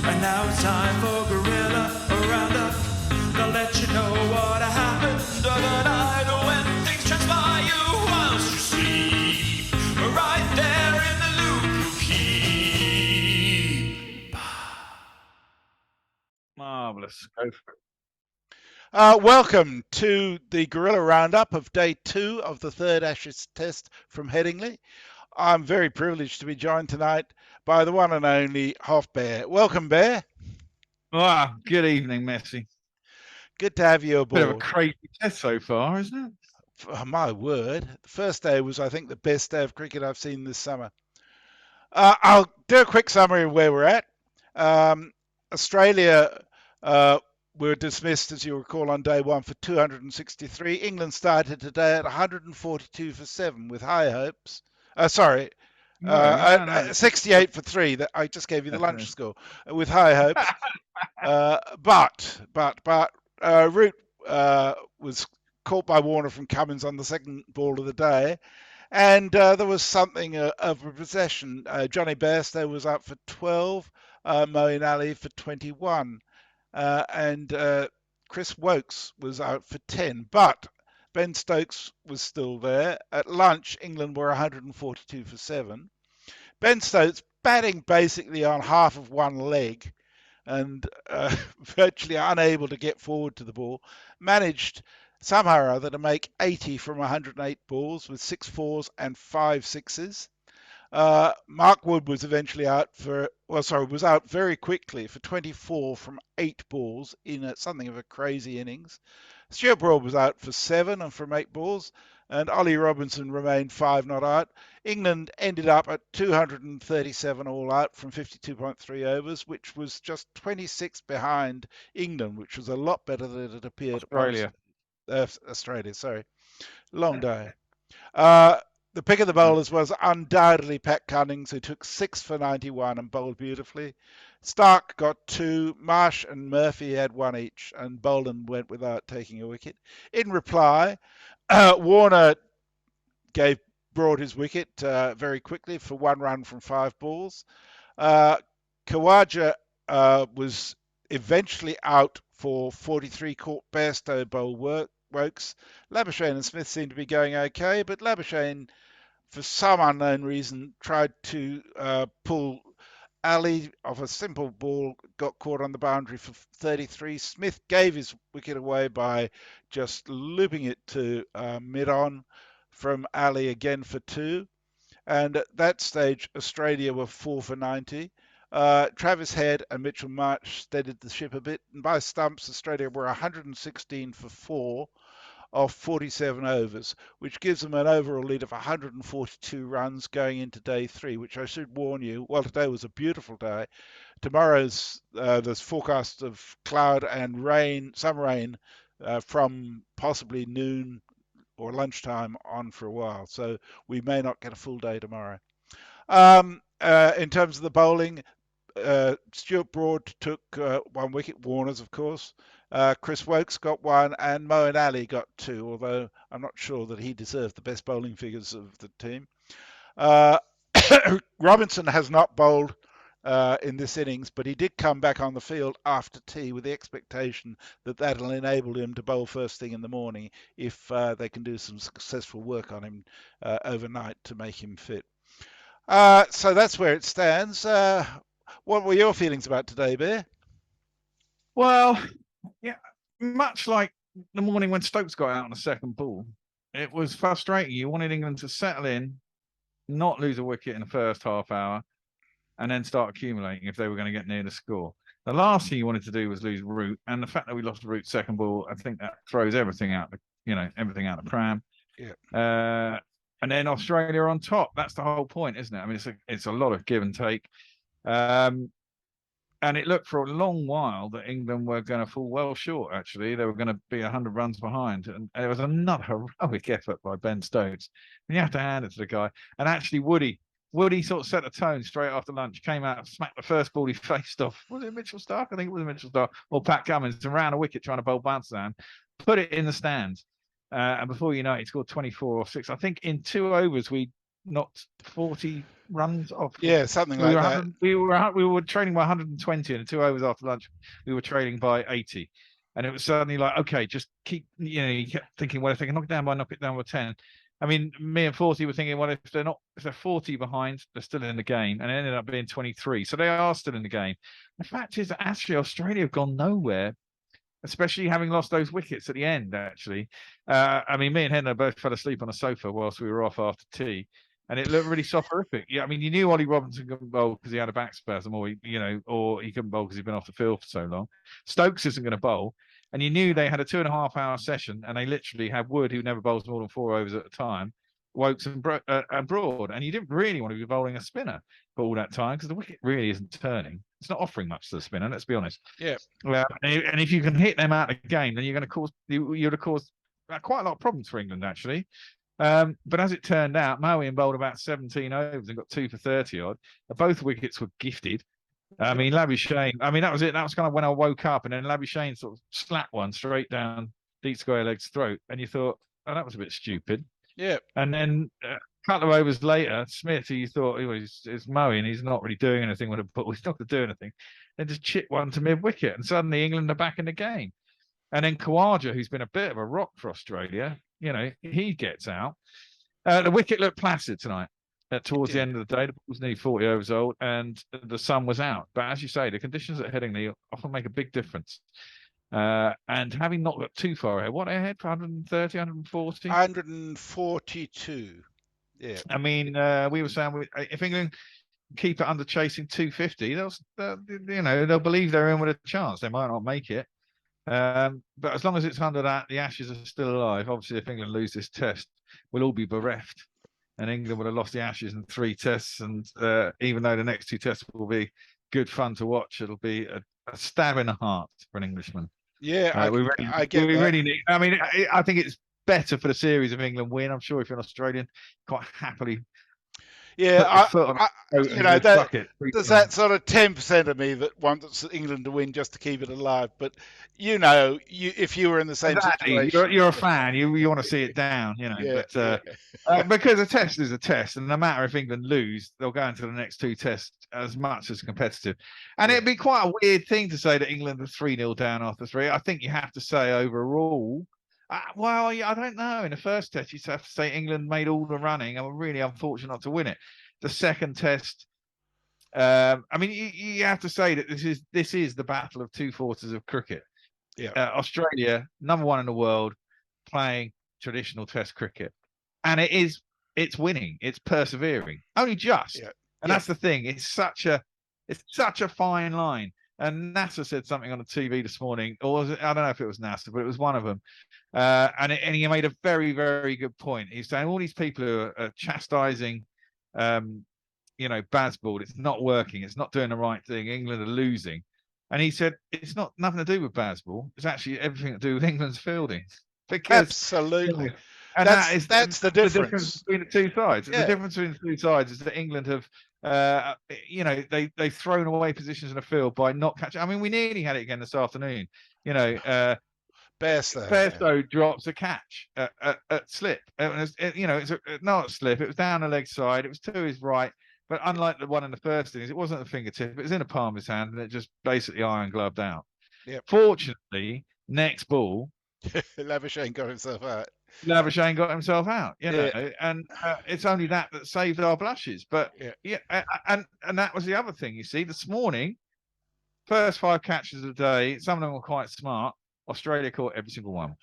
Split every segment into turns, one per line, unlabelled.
And now it's time for Guerilla Roundup. They'll let you know what happened overnight when things transpire you whilst you sleep. Right there in the loop you keep.
Marvellous. Go for it.
Welcome to the Guerilla Roundup of day 2 of the third Ashes test from Headingley. I'm very privileged to be joined tonight by the one and only Hoff Bear. Welcome, Bear.
Good evening, Messi.
Good to have you aboard.
Bit of a crazy test so far, isn't it?
Oh, my word. The first day was, I think, the best day of cricket I've seen this summer. I'll do a quick summary of where we're at. Australia were dismissed, as you recall, on day 1 for 263. England started today at 142 for 7 with high hopes. 68 for 3. That I just gave you the lunch score with high hopes. But Root was caught by Warner from Cummins on the second ball of the day. And there was something of a possession. Johnny Bairstow was out for 12, Moeen Ali for 21. And Chris Wokes was out for 10. But Ben Stokes was still there. At lunch, England were 142 for 7. Ben Stokes batting basically on half of one leg and virtually unable to get forward to the ball, managed somehow or other to make 80 from 108 balls with 6 fours and 5 sixes. Mark Wood was eventually out was out very quickly for 24 from 8 balls in something of a crazy innings. Stuart Broad was out for 7 and from 8 balls, and Ollie Robinson remained 5 not out. England ended up at 237 all out from 52.3 overs, which was just 26 behind England, which was a lot better than it appeared. Australia, sorry. Long day. The pick of the bowlers was undoubtedly Pat Cummins, who took 6 for 91 and bowled beautifully. Stark got 2, Marsh and Murphy had 1 each, and Bolden went without taking a wicket. In reply, Warner gave Broad his wicket very quickly for 1 run from 5 balls. Khawaja was eventually out for 43, caught Bairstow bowl Wokes. Labuschagne and Smith seemed to be going okay, but Labuschagne, for some unknown reason, tried to pull Ali off a simple ball, got caught on the boundary for 33. Smith gave his wicket away by just looping it to mid-on from Ali again for 2. And at that stage, Australia were 4 for 90. Travis Head and Mitchell Marsh steadied the ship a bit, and by stumps, Australia were 116 for 4 of 47 overs, which gives them an overall lead of 142 runs going into day 3, which I should warn you, well, today was a beautiful day. Tomorrow's there's forecast of cloud and rain, some rain from possibly noon or lunchtime on for a while, so we may not get a full day tomorrow. In terms of the bowling, Stuart Broad took 1 wicket, Warner's of course. Chris Wokes got 1 and Moeen Ali got 2, although I'm not sure that he deserved the best bowling figures of the team. Robinson has not bowled in this innings, but he did come back on the field after tea with the expectation that that'll enable him to bowl first thing in the morning if they can do some successful work on him overnight to make him fit. So that's where it stands. What were your feelings about today, Bear?
Well, yeah, much like the morning when Stokes got out on the second ball, it was frustrating. You wanted England to settle in, not lose a wicket in the first half hour, and then start accumulating if they were going to get near the score. The last thing you wanted to do was lose Root, and the fact that we lost Root's second ball, I think that throws everything out the pram.
Yeah.
And then Australia on top. That's the whole point, isn't it? I mean, it's a lot of give and take. And it looked for a long while that England were going to fall well short, actually. They were going to be 100 runs behind. And it was another heroic effort by Ben Stokes. And you have to hand it to the guy. And actually, Woody sort of set the tone straight after lunch, came out, smacked the first ball he faced off. Was it Mitchell Stark? I think it was Mitchell Stark. Or Pat Cummins, and ran a wicket trying to bowl bounce down. Put it in the stands. And before you know it, he scored 24 off 6. I think in 2 overs, we knocked 40 runs off.
Yeah, something
we
like
were
that.
100 we were trailing by 120, and 2 overs after lunch, we were trailing by 80. And it was suddenly like, okay, just keep, you kept thinking, well, if they can knock it down by 10. I mean, me and 40 were thinking, well, if they're 40 behind, they're still in the game, and it ended up being 23. So they are still in the game. The fact is that actually Australia have gone nowhere, especially having lost those wickets at the end, actually. I mean, me and Henry both fell asleep on a sofa whilst we were off after tea, and it looked really soporific. Yeah, I mean, you knew Ollie Robinson couldn't bowl because he had a back spasm, or he couldn't bowl because he'd been off the field for so long. Stokes isn't going to bowl, and you knew they had a 2.5-hour session, and they literally had Wood, who never bowls more than 4 overs at a time, Wokes and Broad, and you didn't really want to be bowling a spinner for all that time because the wicket really isn't turning. It's not offering much to the spinner, let's be honest.
Yeah.
And if you can hit them out of the game, then you're going to you'd have caused quite a lot of problems for England, actually. But as it turned out, Moeen bowled about 17 overs and got 2 for 30 odd. Both wickets were gifted. I mean, Labuschagne, I mean, that was it. That was kind of when I woke up, and then Labuschagne sort of slapped one straight down Deep Square Leg's throat, and you thought, oh, that was a bit stupid.
Yeah.
And then a couple of overs later, Smith, who you thought is mowing, he's not really doing anything with a ball, he's not going to do anything, then just chipped one to mid wicket, and suddenly England are back in the game. And then Khawaja, who's been a bit of a rock for Australia, he gets out. The wicket looked placid tonight. Towards the end of the day, the ball was nearly 40 overs old, and the sun was out. But as you say, the conditions at Headingley often make a big difference. And having not got too far ahead, what ahead for 130, 140?
142. Yeah.
I mean, we were saying if England keep it under chasing 250, they'll believe they're in with a chance. They might not make it. But as long as it's under that, the Ashes are still alive. Obviously, if England lose this test, we'll all be bereft. And England would have lost the Ashes in 3 tests. And even though the next 2 tests will be good fun to watch, it'll be a stab in the heart for an Englishman.
Yeah,
I get we really need. I mean, I think it's better for the series if England win. I'm sure if you're an Australian, quite happily.
Yeah, there's that sort of 10% of me that wants England to win just to keep it alive. But if you were in the same situation,
you're a fan. You want to see it down,
Yeah,
but because a test is a test, and no matter if England lose, they'll go into the next 2 tests as much as competitive. And it'd be quite a weird thing to say that England are 3-0 down after 3. I think you have to say overall. Well, I don't know. In the first test, you have to say England made all the running and were really unfortunate not to win it. The second test, I mean, you have to say that this is the battle of 2 forces of cricket.
Yeah.
Australia, number 1 in the world, playing traditional Test cricket, and it's winning. It's persevering, only just.
Yeah.
And that's the thing. It's such a fine line. And NASA said something on the TV this morning, or I don't know if it was NASA, but it was one of them. And he made a very, very good point. He's saying all these people who are chastising, Bazball, it's not working, it's not doing the right thing, England are losing. And he said it's not nothing to do with Bazball. It's actually everything to do with England's fielding. Because,
absolutely.
And
that's the difference
between the 2 sides.
Yeah.
The difference between the 2 sides is that England have, they've thrown away positions in the field by not catching. I mean, we nearly had it again this afternoon. Bairstow drops a catch at slip. It's not a slip. It was down the leg side. It was to his right. But unlike the one in the first innings, it wasn't a fingertip. It was in the palm of his hand, and it just basically iron gloved out.
Yep.
Fortunately, next ball,
Labuschagne got himself out.
And it's only that saved our blushes. But and that was the other thing. You see, this morning, first 5 catches of the day, some of them were quite smart. Australia caught every single one.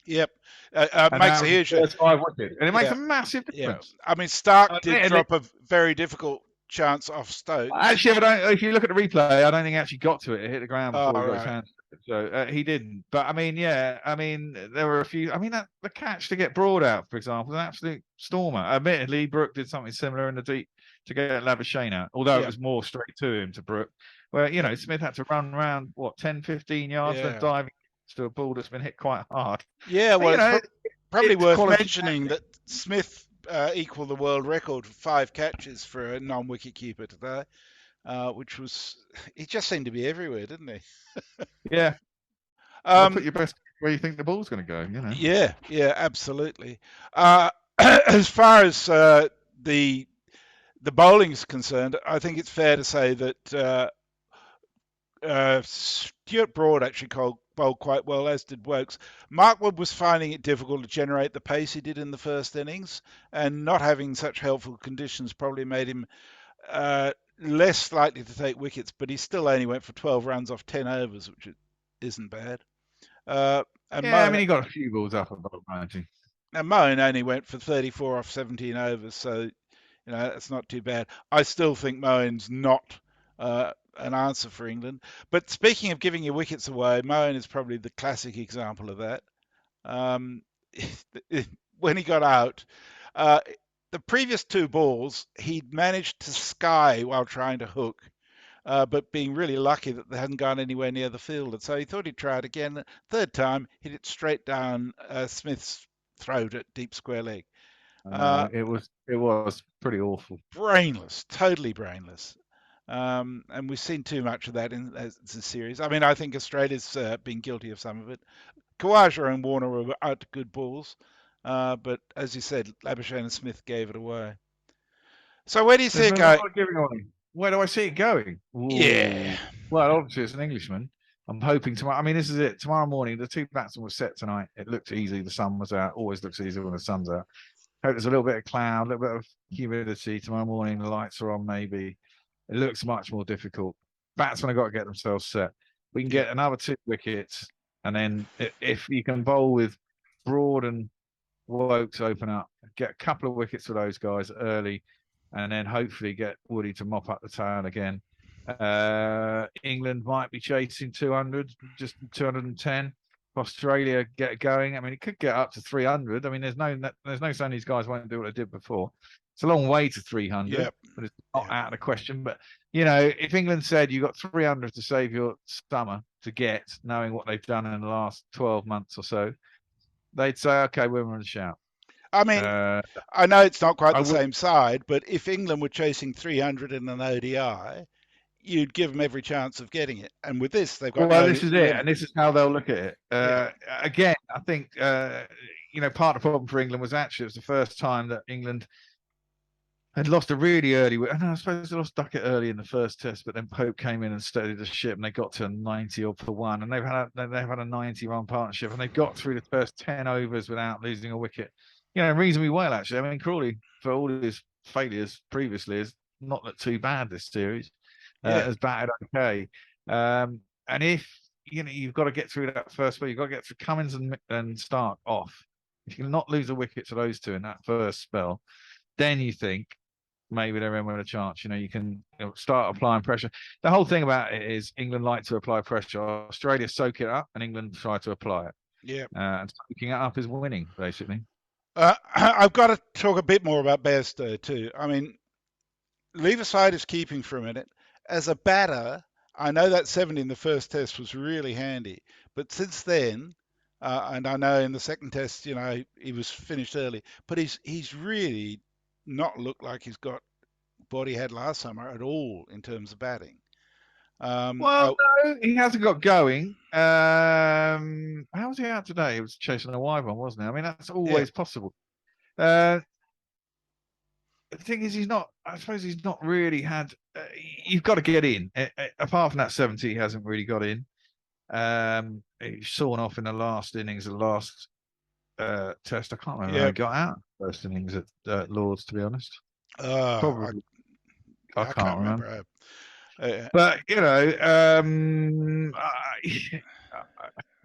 Yep, makes a huge difference.
And it makes a massive difference.
Yeah. I mean, Stark did drop a very difficult chance off Stokes.
Actually, if you look at the replay, I don't think he actually got to it. It hit the ground before he got his hand. So he didn't. But I mean, there were a few. I mean, the catch to get Broad out, for example, was an absolute stormer. Admittedly, Brooke did something similar in the deep to get Labuschagne out, although it was more straight to him to Brooke. Where Smith had to run around 10, 15 yards, then diving to a ball that's been hit quite hard.
Yeah, well, it's probably worth mentioning that Smith equaled the world record for 5 catches for a non-wicket keeper today, which was, he just seemed to be everywhere, didn't he?
Yeah. Put your best where you think the ball's going to go.
Yeah, absolutely. As far as the the bowling is concerned, I think it's fair to say that Stuart Broad actually bowled quite well, as did Wokes. Mark Wood was finding it difficult to generate the pace he did in the first innings, and not having such helpful conditions probably made him less likely to take wickets, but he still only went for 12 runs off 10 overs, which isn't bad. And
Yeah, I mean, he got a few balls up above 90.
And Moen only went for 34 off 17 overs, so that's not too bad. I still think Moen's not an answer for England. But speaking of giving your wickets away, Moen is probably the classic example of that. When he got out, the previous two balls, he'd managed to sky while trying to hook, but being really lucky that they hadn't gone anywhere near the fielder. So he thought he'd try it again. Third time, hit it straight down Smith's throat at deep square leg.
It was pretty awful.
Brainless, totally brainless. And we've seen too much of that in the series. I mean, I think Australia's been guilty of some of it. Khawaja and Warner were out to good balls, but as you said, Labuschagne and Smith gave it away. So where do you see it going?
Where do I see it going? Ooh.
Yeah.
Well, obviously, as an Englishman, I'm hoping tomorrow. I mean, this is it. Tomorrow morning, the two batsmen were set tonight. It looked easy. The sun was out. Always looks easy when the sun's out. Hope there's a little bit of cloud, a little bit of humidity tomorrow morning. The lights are on, maybe. It looks much more difficult. Batsmen have got to get themselves set. We can get another 2 wickets, and then if you can bowl with Broad and Wokes open up, get a couple of wickets for those guys early, and then hopefully get Woody to mop up the tail again. England might be chasing 200, just 210. Australia get going. I mean, it could get up to 300. I mean, there's no saying these guys won't do what they did before. It's a long way to 300, but it's not out of the question. But if England said you got 300 to save your summer to get, knowing what they've done in the last 12 months or so, they'd say, okay, we're on the shout.
I mean, I know it's not quite the same side, but if England were chasing 300 in an ODI, you'd give them every chance of getting it. And with this, they've got.
Well, this is it, and this is how they'll look at it. Again, I think part of the problem for England was actually it was the first time that England had lost a really early. I suppose they lost Duckett early in the first test, but then Pope came in and steadied the ship, and they got to 90 odd for 1, and they've had a 90-run partnership, and they got through the first 10 overs without losing a wicket. Reasonably well, actually. I mean, Crawley, for all his failures previously, is not looked too bad this series. Has batted okay. And if you've got to get through that first spell, you've got to get through Cummins and Stark off. If you can not lose a wicket to those two in that first spell, then you think maybe they're in with a chance. You can start applying pressure. The whole thing about it is England like to apply pressure. Australia soak it up, and England try to apply it.
Yeah.
And soaking it up is winning, basically.
I've got to talk a bit more about Bairstow too. I mean, leave aside his keeping for a minute. As a batter, I know that 70 in the first test was really handy. But since then, and I know in the second test, he was finished early. But he's really not looked like he's got what he had last summer at all in terms of batting.
No, he hasn't got going. How was he out today? He was chasing a wide one, wasn't he? I mean, that's always possible. The thing is, I suppose he's not really had. You've got to get in. Apart from that 70, he hasn't really got in. He's sawn off in the last innings of the last test. I can't remember how he got out first innings at Lords, to be honest. Probably. I can't remember. But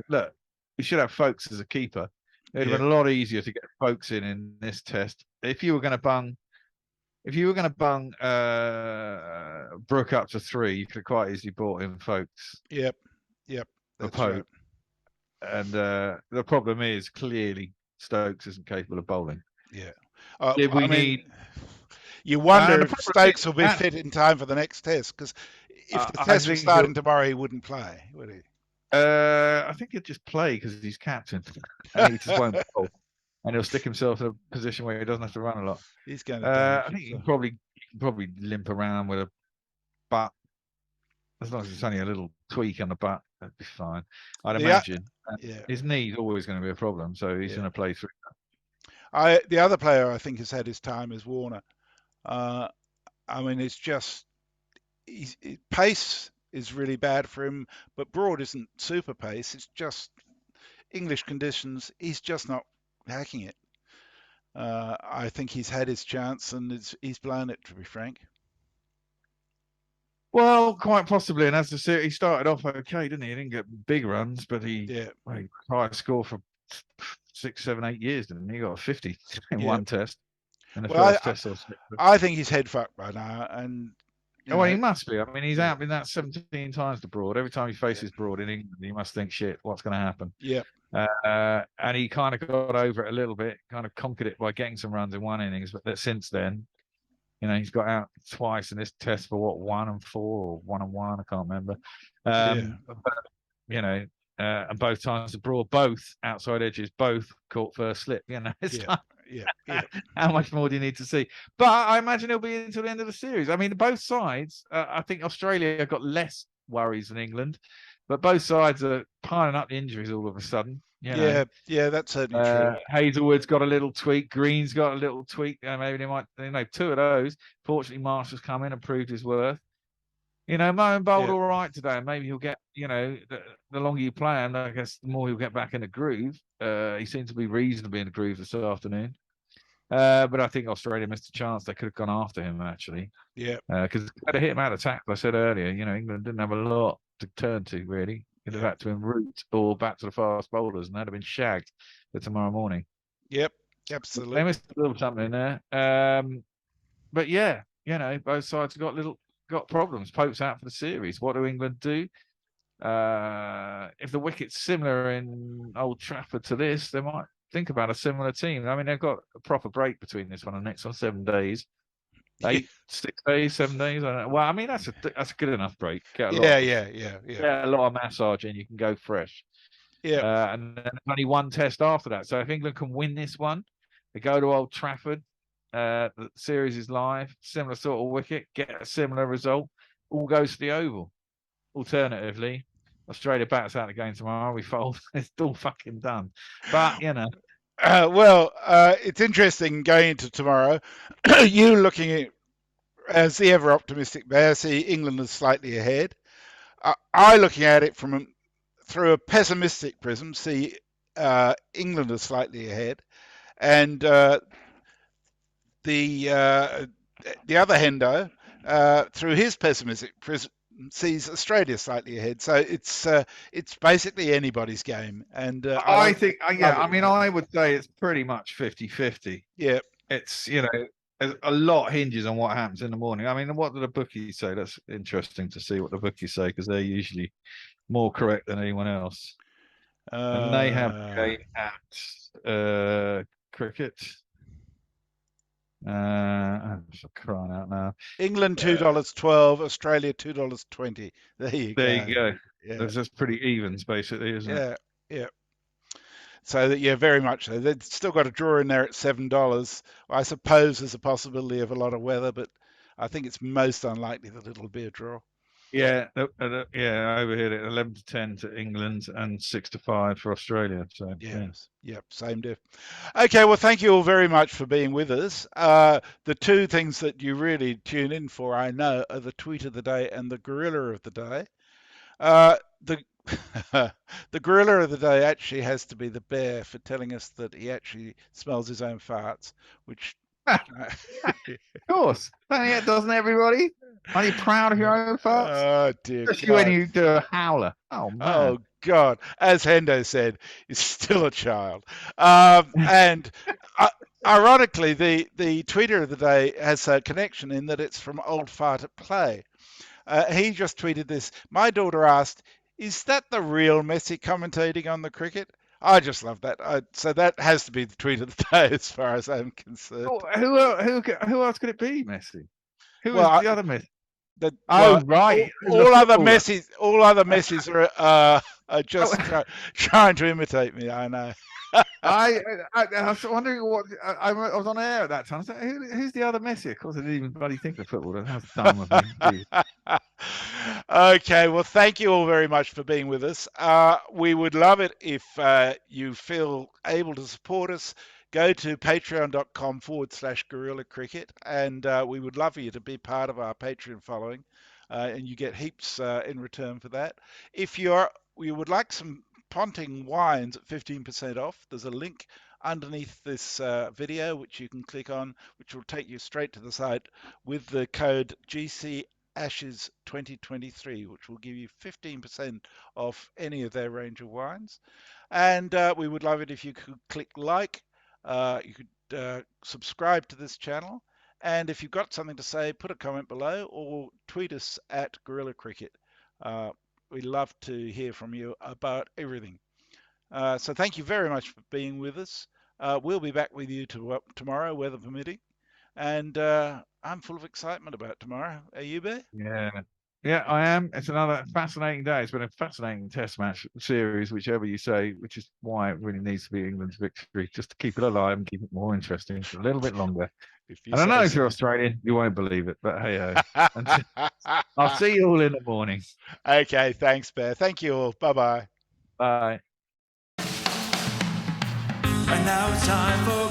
look, we should have Folkes as a keeper. It'd have been a lot easier to get Folkes in this test. If you were going to bung Brook up to 3, you could have quite easily brought in Folkes.
Yep.
That's right. And the problem is clearly Stokes isn't capable of bowling.
Yeah. You wonder if Stokes will be fit in time for the next test, because if the test was starting tomorrow, he wouldn't play, would he?
I think he'll just play because he's captain, and he just won't bowl, and he'll stick himself in a position where he doesn't have to run a lot.
He's going to.
I think he can probably limp around with a butt, as long as it's only a little tweak on the butt, that'd be fine. I'd imagine. His knee's always going to be a problem, so he's going to play through that.
The other player I think has had his time is Warner. I mean, it's just pace is really bad for him, but Broad isn't super pace. It's just English conditions. He's just not hacking it. I think he's had his chance and he's blown it, to be frank.
Well, quite possibly. And as the series, he started off okay, didn't he? He didn't get big runs, but he high score for 6, 7, 8 years, didn't he? He got a 50 in one test. In the first test.
I think he's head fucked by now, and
he must be. I mean, he's out been that 17 times to Broad. Every time he faces Broad in England, he must think, shit, what's going to happen?
Yeah.
And he kind of got over it a little bit, kind of conquered it by getting some runs in one innings. But since then, he's got out twice in this test for 1 and 4 or 1 and 1. I can't remember. But, and both times the Broad, both outside edges, both caught first slip. It's like, how much more do you need to see? But I imagine he'll be until the end of the series. I mean, both sides. I think Australia have got less worries than England, but both sides are piling up the injuries all of a sudden.
That's certainly true.
Hazelwood's got a little tweak. Green's got a little tweak. Maybe they might, two of those. Fortunately, Marshall's come in and proved his worth. Moen bowled all right today, and maybe he'll get, the longer you play him, I guess the more he'll get back in the groove. He seems to be reasonably in the groove this afternoon. But I think Australia missed a chance. They could have gone after him, actually.
Yeah.
Because they had to hit him out of tackle. I said earlier, England didn't have a lot to turn to, really. They'd have had to route or back to the fast bowlers, and they'd have been shagged for tomorrow morning.
Yep, absolutely.
They missed a little something in there. But yeah, both sides have got problems. Pope's out for the series. What do England do? If the wicket's similar in Old Trafford to this, they might think about a similar team. I mean, they've got a proper break between this one and the next one, 7 days. 6 days, 7 days. I don't know. Well, I mean, that's a good enough break. Get a lot of massage in. You can go fresh.
Yeah.
And then only one test after that. So if England can win this one, they go to Old Trafford. The series is live. Similar sort of wicket. Get a similar result. All goes to the Oval. Alternatively, Australia bats out the game tomorrow. We fold. It's all fucking done. But
it's interesting going into tomorrow. You looking at, as the ever optimistic bear, see England is slightly ahead. I looking at it through a pessimistic prism, see England is slightly ahead, and the other Hendo, through his pessimistic prism, sees Australia slightly ahead. So it's basically anybody's game. And
I think, I would say it's pretty much 50-50.
Yeah.
It's, a lot hinges on what happens in the morning. I mean, what do the bookies say? That's interesting to see what the bookies say, because they're usually more correct than anyone else. And they have a game at cricket. I'm crying out now.
England $2.12, Australia $2.20. There you
go.
Yeah.
That's pretty evens, basically, isn't it?
Yeah. So that very much so. They've still got a draw in there at $7. I suppose there's a possibility of a lot of weather, but I think it's most unlikely that it'll be a draw.
Yeah, over here at 11-10 to England and 6-5 for Australia. So
Same diff. Okay, well, thank you all very much for being with us. The two things that you really tune in for, I know, are the tweet of the day and the Guerilla of the day. The Guerilla of the day actually has to be the bear for telling us that he actually smells his own farts, which.
Of course, doesn't everybody? Are you proud of your own farts?
Oh dear!
Especially when you do a howler. Oh man!
Oh God! As Hendo said, he's still a child. And ironically, the tweeter of the day has a connection in that it's from Old Fart at Play. He just tweeted this. My daughter asked, "Is that the real Messi commentating on the cricket?" I just love that. So that has to be the tweet of the day, as far as I'm concerned.
Who else could it be, Messi? Who is the other Messi? Right.
All other Messis are just trying to imitate me. I know.
I was wondering what I was on air at that time. So who's the other Messi? Of course, I didn't even bloody think of football. That's dumb of me.
Okay, well, thank you all very much for being with us. We would love it if you feel able to support us. go to patreon.com/Guerilla Cricket, and we would love you to be part of our Patreon following, and you get heaps in return for that. If you would like some Ponting wines at 15% off, there's a link underneath this video which you can click on, which will take you straight to the site with the code GC Ashes 2023, which will give you 15% off any of their range of wines. And we would love it if you could click like, you could subscribe to this channel, and if you've got something to say, put a comment below or tweet us at Guerilla Cricket. We love to hear from you about everything. So thank you very much for being with us. We'll be back with you tomorrow, weather permitting. And I'm full of excitement about tomorrow. Are you, Bear?
Yeah, I am. It's another fascinating day. It's been a fascinating test match series, whichever you say, which is why it really needs to be England's victory, just to keep it alive and keep it more interesting for a little bit longer. And I know if you're Australian, you won't believe it, but hey, I'll see you all in the morning.
Okay, thanks, Bear. Thank you all. Bye-bye.
Bye.
And now it's time for